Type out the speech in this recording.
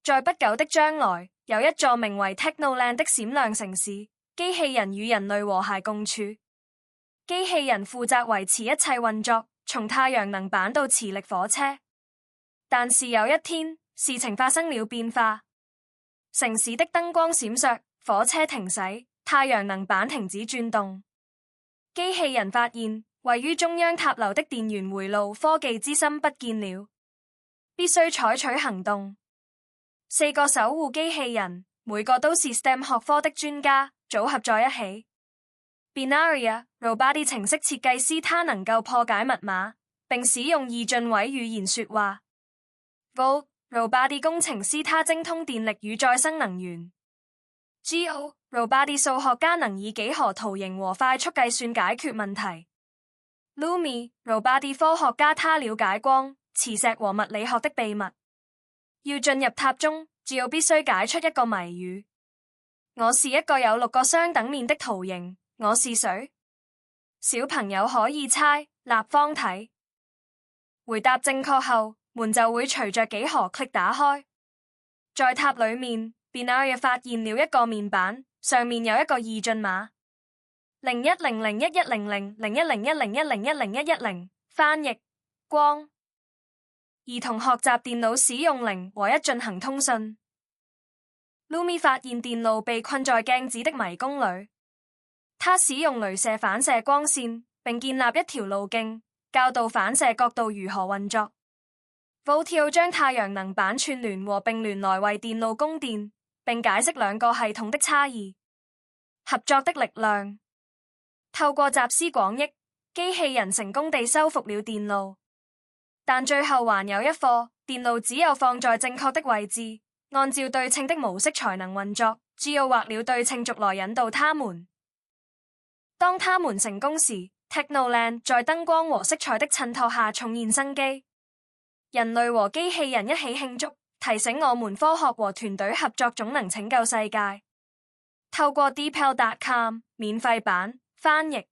在不久的將來，有一座名為 Technoland 的閃亮城市，機器人與人類和諧共處。機器人負責維持一切運作，從太陽能板到磁力火車。但是有一天，事情發生了變化。城市的燈光閃爍，火車停駛，太陽能板停止轉動。機器人發現，位於中央塔樓的電源回路科技之心不見了，必須採取行動。4個守護機器人，每個都是 STEM 學科的專家，組合在一起。Binaria Robody 程式設計師，他能夠破解密碼，並使用異進位語言說話。Volt Robody 工程師，他精通電力與再生能源。Geo Robody 數學家，能以幾何圖形和快速計算解決問題。Lumi Robody 科學家，他了解光、磁石和物理學的秘密。要進入塔中，Geo必須解出一個謎語。我是一個有6個相等面的圖形，我是誰？小朋友可以猜，立方體。回答正確後，門就會隨着幾何 click 打開。在塔裏面，Binaria 發現了一個面板，上面有一個異進碼010011000101010110。翻譯：光。兒童學習電腦使用0和1進行通訊。Lumi 發現電路被困在鏡子的迷宮裏，他使用鐳射反射光線，並建立一條路徑，教導反射角度如何運作。Voltio 將太陽能板串聯和並聯來為電路供電，並解釋兩個系統的差異。合作的力量。透過集思廣益，機器人成功地修復了電路，但最後還有一課，電路只有放在正確的位置，按照對稱的模式才能運作。只要畫了對稱軸來引導他們。當他們成功時， Technoland 在燈光和色彩的襯托下重現生機。人類和機器人一起慶祝，提醒我們科學和團隊合作總能拯救世界。透過 DeepL.com 免費版翻譯。